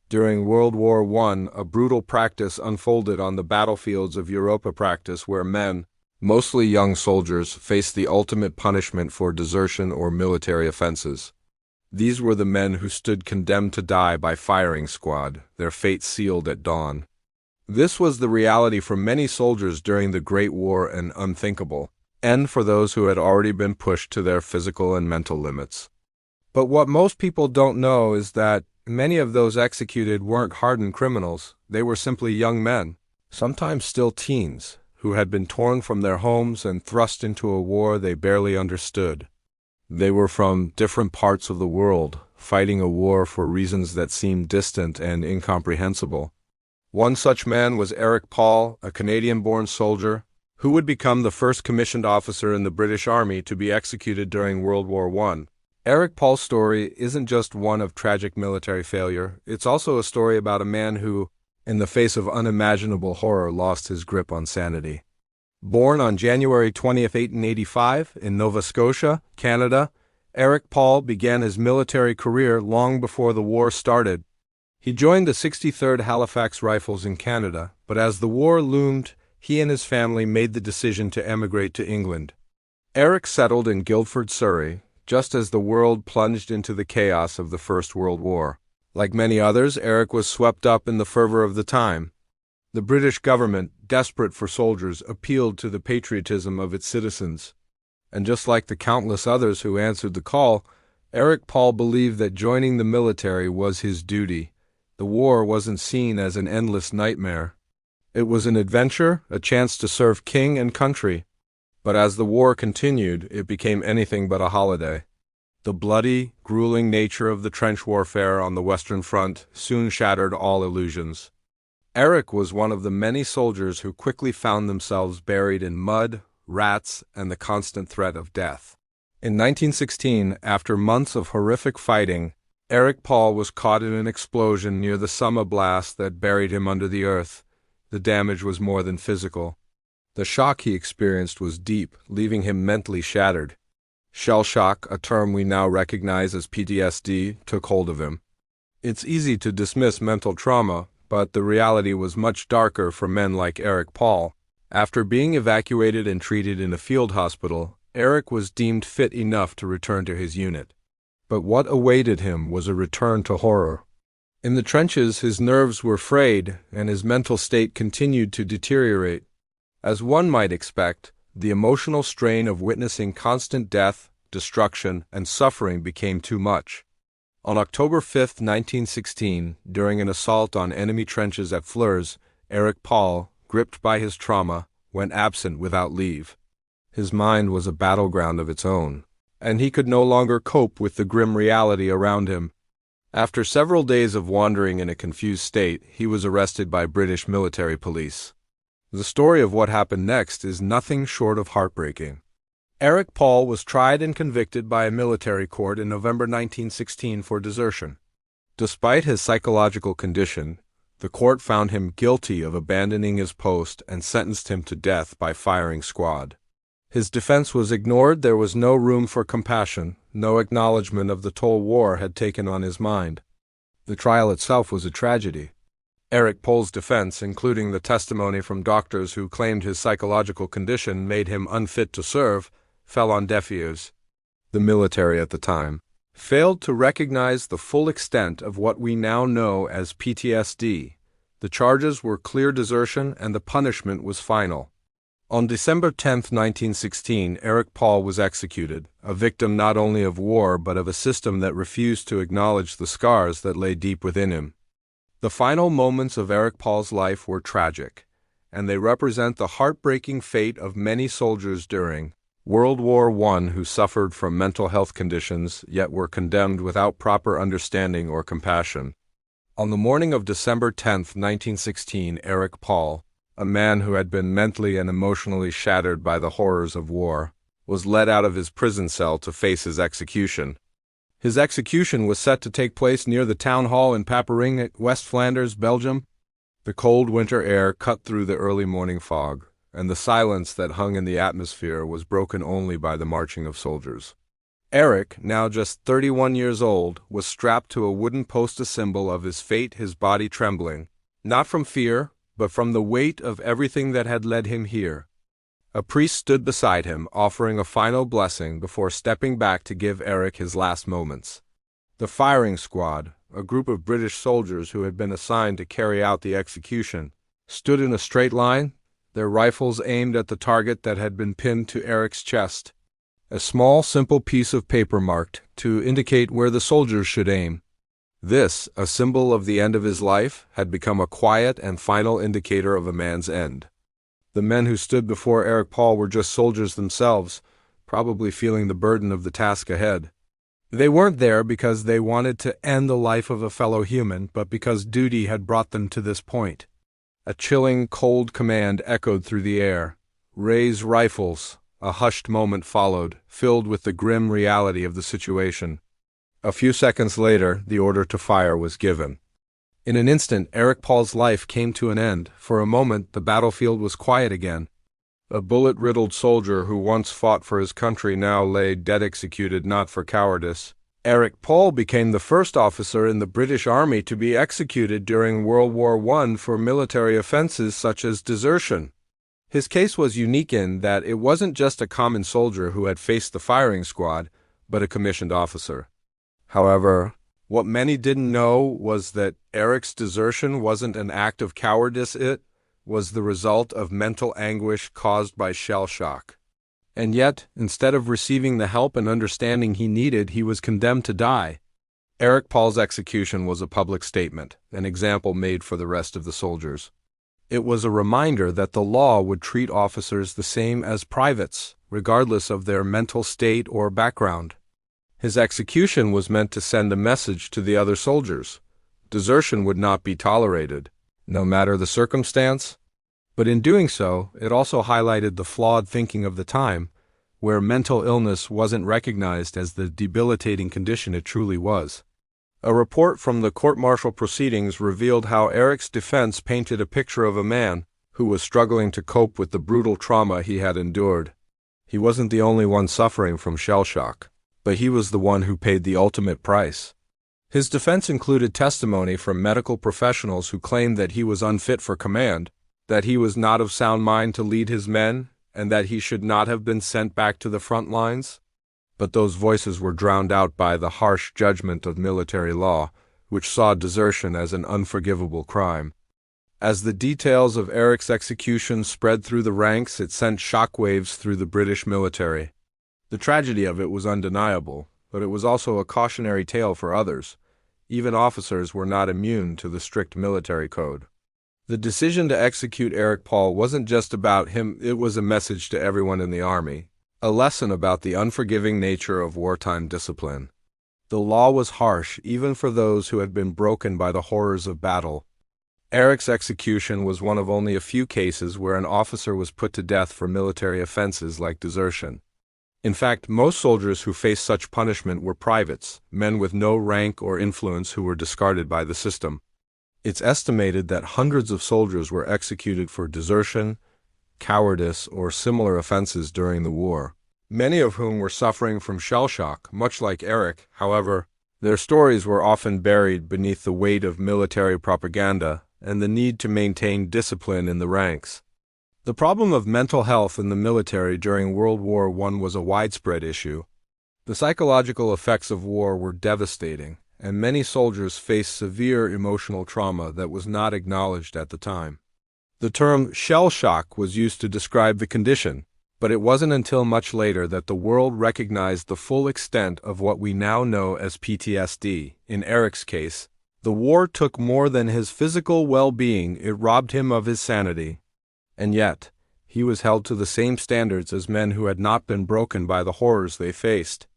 During World War I, a brutal practice unfolded on the battlefields of Europa practice where men, mostly young soldiers, faced the ultimate punishment for desertion or military offenses. These were the men who stood condemned to die by firing squad, their fate sealed at dawn. This was the reality for many soldiers during the Great War and unthinkable, and for those who had already been pushed to their physical and mental limits. But what most people don't know is that many of those executed weren't hardened criminals. They were simply young men, sometimes still teens, who had been torn from their homes and thrust into a war they barely understood. They were from different parts of the world, fighting a war for reasons that seemed distant and incomprehensible. One such man was Eric Paul, a Canadian-born soldier, who would become the first commissioned officer in the British Army to be executed during World War I. Eric Paul's story isn't just one of tragic military failure, it's also a story about a man who, in the face of unimaginable horror, lost his grip on sanity. Born on January 20, 1885, in Nova Scotia, Canada, Eric Paul began his military career long before the war started. He joined the 63rd Halifax Rifles in Canada, but as the war loomed, he and his family made the decision to emigrate to England. Eric settled in Guildford, Surrey, just as the world plunged into the chaos of the First World War. Like many others, Eric was swept up in the fervor of the time. The British government, desperate for soldiers, appealed to the patriotism of its citizens. And just like the countless others who answered the call, Eric Paul believed that joining the military was his duty. The war wasn't seen as an endless nightmare. It was an adventure, a chance to serve king and country. But as the war continued, it became anything but a holiday. The bloody, grueling nature of the trench warfare on the Western Front soon shattered all illusions. Eric was one of the many soldiers who quickly found themselves buried in mud, rats, and the constant threat of death. In 1916, after months of horrific fighting, Eric Paul was caught in an explosion near the Summer blast that buried him under the earth. The damage was more than physical. The shock he experienced was deep, leaving him mentally shattered. Shell shock, a term we now recognize as PTSD, took hold of him. It's easy to dismiss mental trauma, but the reality was much darker for men like Eric Paul. After being evacuated and treated in a field hospital, Eric was deemed fit enough to return to his unit. But what awaited him was a return to horror. In the trenches, his nerves were frayed, and his mental state continued to deteriorate. As one might expect, the emotional strain of witnessing constant death, destruction, and suffering became too much. On October 5, 1916, during an assault on enemy trenches at Flers, Eric Paul, gripped by his trauma, went absent without leave. His mind was a battleground of its own, and he could no longer cope with the grim reality around him. After several days of wandering in a confused state, he was arrested by British military police. The story of what happened next is nothing short of heartbreaking. Eric Paul was tried and convicted by a military court in November 1916 for desertion. Despite his psychological condition, the court found him guilty of abandoning his post and sentenced him to death by firing squad. His defense was ignored. There was no room for compassion, no acknowledgement of the toll war had taken on his mind. The trial itself was a tragedy. Eric Paul's defense, including the testimony from doctors who claimed his psychological condition made him unfit to serve, fell on deaf ears. The military at the time failed to recognize the full extent of what we now know as PTSD. The charges were clear desertion and the punishment was final. On December 10, 1916, Eric Paul was executed, a victim not only of war but of a system that refused to acknowledge the scars that lay deep within him. The final moments of Eric Paul's life were tragic, and they represent the heartbreaking fate of many soldiers during World War I who suffered from mental health conditions yet were condemned without proper understanding or compassion. On the morning of December 10, 1916, Eric Paul, a man who had been mentally and emotionally shattered by the horrors of war, was led out of his prison cell to face his execution. His execution was set to take place near the town hall in Papering, West Flanders, Belgium. The cold winter air cut through the early morning fog, and the silence that hung in the atmosphere was broken only by the marching of soldiers. Eric, now just 31 years old, was strapped to a wooden post, a symbol of his fate, his body trembling, not from fear, but from the weight of everything that had led him here. A priest stood beside him, offering a final blessing before stepping back to give Eric his last moments. The firing squad, a group of British soldiers who had been assigned to carry out the execution, stood in a straight line, their rifles aimed at the target that had been pinned to Eric's chest. A small, simple piece of paper marked to indicate where the soldiers should aim. This, a symbol of the end of his life, had become a quiet and final indicator of a man's end. The men who stood before Eric Paul were just soldiers themselves, probably feeling the burden of the task ahead. They weren't there because they wanted to end the life of a fellow human, but because duty had brought them to this point. A chilling, cold command echoed through the air. "Raise rifles." A hushed moment followed, filled with the grim reality of the situation. A few seconds later, the order to fire was given. In an instant, Eric Paul's life came to an end. For a moment, the battlefield was quiet again. A bullet-riddled soldier who once fought for his country now lay dead, executed not for cowardice. Eric Paul became the first officer in the British Army to be executed during World War I for military offenses such as desertion. His case was unique in that it wasn't just a common soldier who had faced the firing squad, but a commissioned officer. However, what many didn't know was that Eric's desertion wasn't an act of cowardice, it was the result of mental anguish caused by shell shock. And yet, instead of receiving the help and understanding he needed, he was condemned to die. Eric Paul's execution was a public statement, an example made for the rest of the soldiers. It was a reminder that the law would treat officers the same as privates, regardless of their mental state or background. His execution was meant to send a message to the other soldiers. Desertion would not be tolerated, no matter the circumstance. But in doing so, it also highlighted the flawed thinking of the time, where mental illness wasn't recognized as the debilitating condition it truly was. A report from the court-martial proceedings revealed how Eric's defense painted a picture of a man who was struggling to cope with the brutal trauma he had endured. He wasn't the only one suffering from shell shock, but he was the one who paid the ultimate price. His defense included testimony from medical professionals who claimed that he was unfit for command, that he was not of sound mind to lead his men, and that he should not have been sent back to the front lines. But those voices were drowned out by the harsh judgment of military law, which saw desertion as an unforgivable crime. As the details of Eric's execution spread through the ranks, it sent shockwaves through the British military. The tragedy of it was undeniable, but it was also a cautionary tale for others. Even officers were not immune to the strict military code. The decision to execute Eric Paul wasn't just about him, it was a message to everyone in the Army. A lesson about the unforgiving nature of wartime discipline. The law was harsh even for those who had been broken by the horrors of battle. Eric's execution was one of only a few cases where an officer was put to death for military offenses like desertion. In fact, most soldiers who faced such punishment were privates, men with no rank or influence who were discarded by the system. It's estimated that hundreds of soldiers were executed for desertion, cowardice, or similar offenses during the war, many of whom were suffering from shell shock, much like Eric. However, their stories were often buried beneath the weight of military propaganda and the need to maintain discipline in the ranks. The problem of mental health in the military during World War I was a widespread issue. The psychological effects of war were devastating, and many soldiers faced severe emotional trauma that was not acknowledged at the time. The term shell shock was used to describe the condition, but it wasn't until much later that the world recognized the full extent of what we now know as PTSD. In Eric's case, the war took more than his physical well-being, it robbed him of his sanity. And yet, he was held to the same standards as men who had not been broken by the horrors they faced.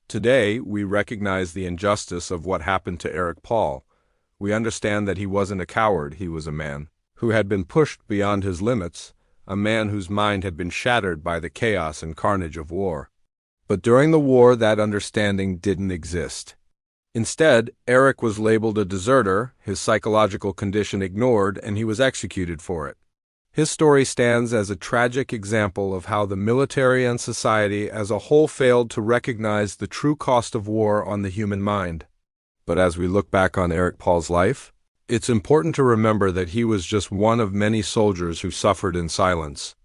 Today, we recognize the injustice of what happened to Eric Paul. We understand that he wasn't a coward, he was a man who had been pushed beyond his limits, a man whose mind had been shattered by the chaos and carnage of war. But during the war, that understanding didn't exist. Instead, Eric was labeled a deserter, his psychological condition ignored, and he was executed for it. His story stands as a tragic example of how the military and society as a whole failed to recognize the true cost of war on the human mind. But as we look back on Eric Paul's life, it's important to remember that he was just one of many soldiers who suffered in silence.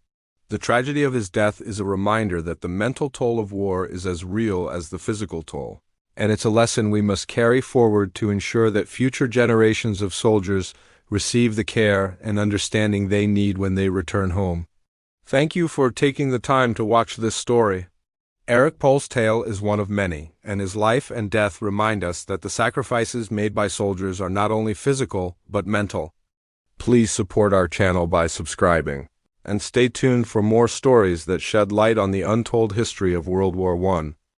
The tragedy of his death is a reminder that the mental toll of war is as real as the physical toll, and it's a lesson we must carry forward to ensure that future generations of soldiers receive the care and understanding they need when they return home. Thank you for taking the time to watch this story. Eric Paul's tale is one of many, and his life and death remind us that the sacrifices made by soldiers are not only physical, but mental. Please support our channel by subscribing, and stay tuned for more stories that shed light on the untold history of World War I.